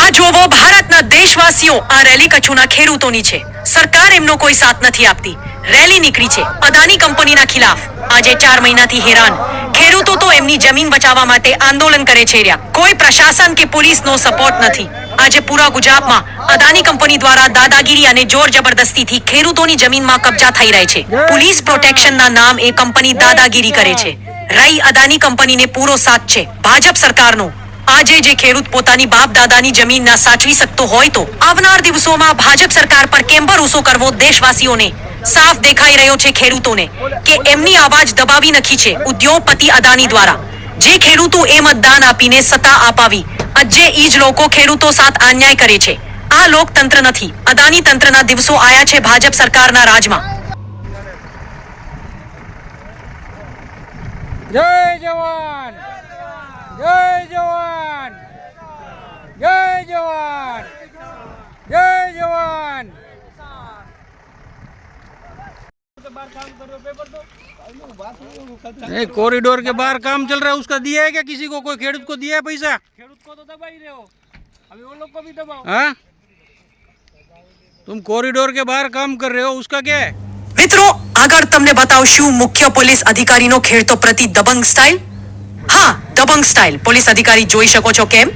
આ જોવો ભારતના દેશવાસીઓ આ રેલી કચ્છના ખેડૂતોની છે. સરકાર એમનો કોઈ સાથ નથી આપતી. રેલી નીકળી છે અદાની કંપનીના ખિલાફ. આજે 4 મહિનાથી હેરાન ખેડૂતો તો એમની જમીન બચાવવા માટે આંદોલન કરે છે રહ્યા. કોઈ પ્રશાસન કે પોલીસનો સપોર્ટ નથી. આજે પૂરા ગુજરાતમાં અદાની કંપની દ્વારા દાદાગીરી અને જોર જબરદસ્તીથી ખેડૂતોની જમીનમાં કબજા થઈ રહી છે. પોલીસ પ્રોટેક્શનના નામ એ કંપની દાદાગીરી કરે છે. રહી અદાની કંપનીને પૂરો સાથ છે ભાજપ સરકારનો. આજે જે ખેડૂત પોતાની બાપ દાદાની જમીન ના સાચવી શકતો હોય તો આવનાર દિવસોમાં ભાજપ સરકાર પર કેમ ભરોસો કરવો? દેશવાસીઓને સાફ દેખાઈ રહ્યો છે ખેડૂતોને કે એમની આવાજ દબાવી નાખી છે ઉદ્યોગપતિ અદાની દ્વારા. જે ખેડૂતો એ મતદાન આપીને સત્તા અપાવી, આજે ઈ જ લોકો ખેડૂતો સાથ અન્યાય કરે છે. આ લોકતંત્ર નથી, અદાની તંત્રના દિવસો આયા છે ભાજપ સરકારના રાજમાં. જય જવાન, જય જવાન, જય જવાન, જય જવાન. कॉरिडोर के बाहर काम चल रहा है, उसका दिया है क्या किसी को? कोई खेडूत को दिया है पैसा? खेडूत को तो दबा ही रहे हो, अभी वो लोग को भी दबाओ. हाँ, तुम कॉरिडोर के बाहर काम कर रहे हो, उसका क्या है? મિત્રો આગળ તમને બતાવશું મુખ્ય પોલીસ અધિકારીનો ખેડૂતો પ્રતિ દબંગ સ્ટાઇલ. હા, દબંગ સ્ટાઇલ. પોલીસ અધિકારી જોઈ શકો છો કેમ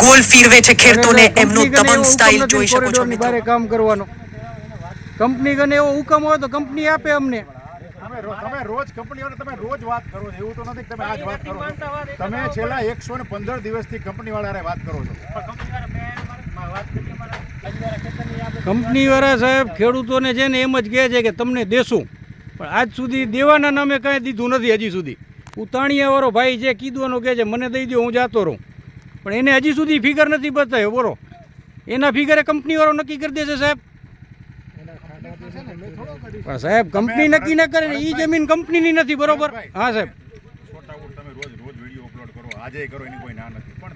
ગોલ ફીરવે છે ખેડૂતોને. એમનો દબંગ સ્ટાઇલ જોઈ શકો છો મિત્રો. કામ કરવાનો કંપની કને એવો હુકમ હોય તો કંપની આપે અમને. તમે રોજ કંપનીવાળા તમે રોજ વાત કરો છો, એવું તો નથી તમે આજ વાત કરો છો. તમે છેલ્લા 115 દિવસથી કંપનીવાળાને વાત કરો છો. કંપની વાળા સાહેબ ખેડૂતોને છે ને એમ જ કહે છે કે તમને દેશું, પણ આજ સુધી દેવાના નામે કાંઈ દીધું નથી. હજી સુધી ઉતાણીયા વાળો ભાઈ છે કીધવાનો કહે છે મને દઈ દો હું જાતો રહું, પણ એને હજી સુધી ફિગર નથી બતાવ્યો. બોલો એના ફિગરે કંપની વાળો નક્કી કરી દેશે સાહેબ. પણ સાહેબ કંપની નક્કી ના કરે ને એ જમીન કંપનીની નથી. બરોબર? હા સાહેબ. છોટાઉટ તમે રોજ વિડીયો અપલોડ કરો, આજે કરો, એની કોઈ ના નથી. પણ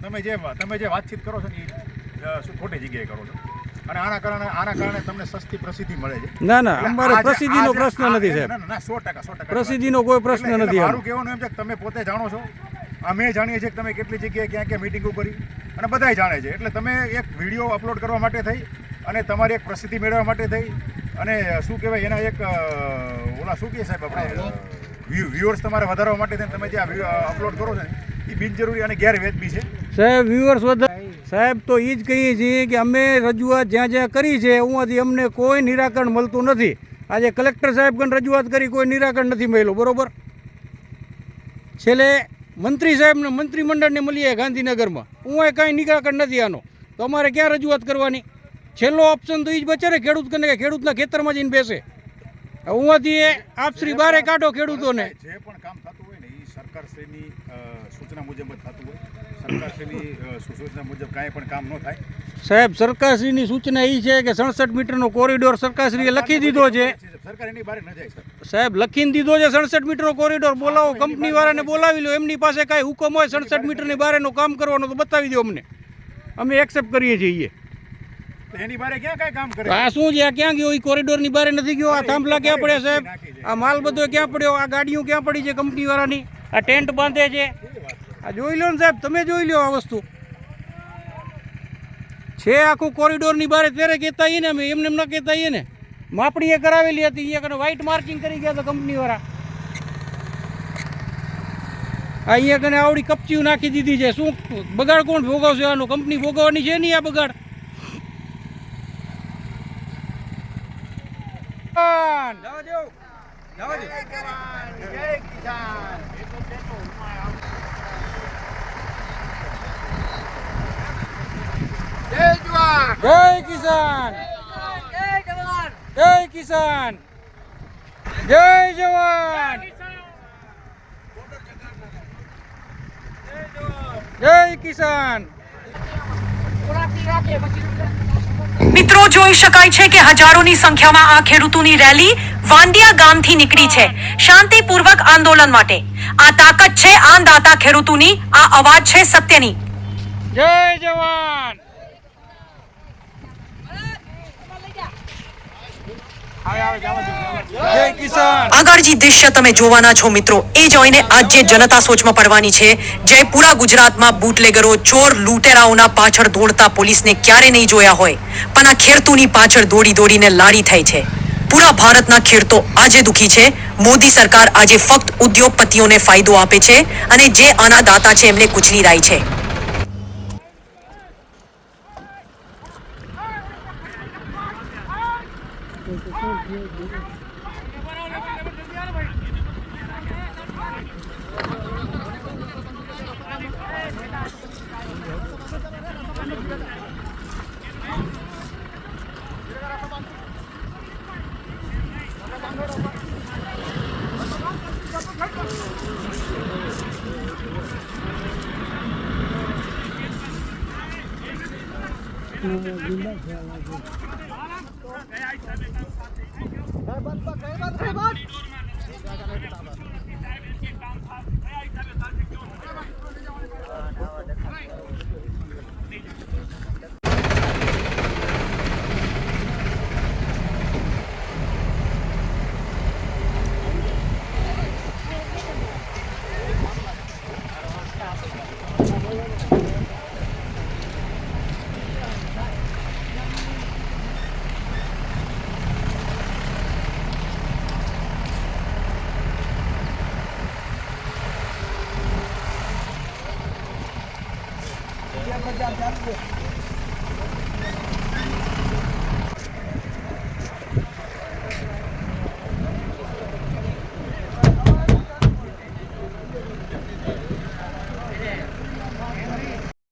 તમે જે વાતચીત કરો છો ને એ ખોટી જગ્યાએ કરો છો, અને આના કારણે તમને સસ્તી પ્રસિદ્ધિ મળે છે. ના ના, અમારે પ્રસિદ્ધિનો પ્રશ્ન નથી સાહેબ. ના 100% પ્રસિદ્ધિનો કોઈ પ્રશ્ન નથી. મારું કહેવાનું એમ છે કે તમે પોતે જાણો છો, અમે જાણીએ છીએ કે તમે કેટલી જગ્યાએ ક્યાં ક્યાં મિટિંગો કરી, અને બધાય જાણે છે. એટલે તમે એક વિડીયો અપલોડ કરવા માટે થઈ અને તમારી એક પ્રસિદ્ધિ મેળવવા માટે થઈ અને શું કહેવાય એના એક ઓલા શું કહે સાહેબ આપણે વ્યુઅર્સ તમારે વધારવા માટે થઈને તમે જે અપલોડ કરો છો ને એ બિનજરૂરી અને ગેરવ્યાજબી છે સાહેબ. વ્યુઅર્સ વધારે સાહેબ તો એ જ કહીએ છીએ કે અમે રજૂઆત જ્યાં જ્યાં કરી છે ઉમાંથી અમને કોઈ નિરાકરણ મળતું નથી. આજે કલેક્ટર સાહેબ પણ રજૂઆત કરી, કોઈ નિરાકરણ નથી મળ્યું. બરોબર? છેલ્લે મંત્રી સાહેબને મંત્રીમંડળને મળીએ ગાંધીનગરમાં, હું કાંઈ નિરાકરણ નથી આનો, તો અમારે ક્યાં રજૂઆત કરવાની? છેલ્લો ઓપ્શન તો એ જ બચે ને ખેડૂત કને, કે ખેડૂતના ખેતરમાં જઈને બેસે. ઉંવાથી આપશ્રી બારે કાઢો ખેડૂતોને. જે પણ કામ થતું હોય ને એ સરકારશ્રીની સૂચના મુજબ જ થતું હોય. સરકારશ્રીની સૂચના મુજબ કાંઈ પણ કામ ન થાય સાહેબ. સરકારશ્રીની સૂચના એ છે કે 67 મીટરનો કોરિડોર સરકારશ્રીએ લખી દીધો છે. સરકાર એની બહાર ન જાય સાહેબ, લખીને દીધો છે 67 મીટરનો કોરિડોર. બોલાવો કંપનીવાળાને, બોલાવી લો, એમની પાસે કાંઈ હુકમ હોય 67 મીટરની બહારનું કામ કરવાનું તો બતાવી દો અમને, અમે એક્સેપ્ટ કરીએ છીએ. એની બારે ક્યાં કાંઈ કામ કરે? આ શું છે? આ ક્યાં ગયો? એ કોરિડોરની બારે નથી ગયો. આ થાંભલા ક્યાં પડ્યા સાહેબ? આ માલ બધો ક્યાં પડ્યો? આ ગાડીઓ ક્યાં પડી છે કંપનીવાળાની? આ ટેન્ટ બાંધે છે. આ જોઈ લો ને સાહેબ, તમે જોઈ લો આ વસ્તુ છે. આખું કોરિડોરની બારે ત્યારે કહેતા ને અમે, એમને ન કહેતા ને. માપણીએ કરાવેલી હતી, અહીંયા કને વ્હાઇટ માર્કિંગ કરી ગયા હતા કંપનીવાળા. અહીંયા કને આવડી કપચીઓ નાખી દીધી છે. શું બગાડ કોણ ભોગવશે આનો? કંપની ભોગવવાની છે નહીં આ બગાડ. જય કિસાન, જય કિસાન, જય જવાન, જય કિસાન. મિત્રો જોઈ શકાય છે કે હજારોની સંખ્યામાં આ ખેડૂતોની રેલી વાંડિયા ગામથી નીકળી છે શાંતિપૂર્વક આંદોલન માટે. આ તાકાત છે આંદાતા ખેડૂતોની, આ અવાજ છે સત્યની. જય જવાન. આગળ જે દ્રશ્ય તમે જોવાના છો મિત્રો, એ જોઈને આજ જે જનતા સોચમાં પડવાની છે, જે પૂરા ગુજરાતમાં બુટલેગરો, ચોર, લૂંટેરાઓના પાછળ દોડતા પોલીસને ક્યારે નહીં જોયા હોય, પણ આ ખેડૂતોની પાછળ દોડી દોડીને લાડી થઈ છે. પૂરા ભારતના ખેડૂતો આજે દુખી છે. મોદી સરકાર આજે ફક્ત ઉદ્યોગપતિઓને ફાયદો આપે છે અને જે અન્નદાતા છે એમને કુચલી રહી છે. આપણે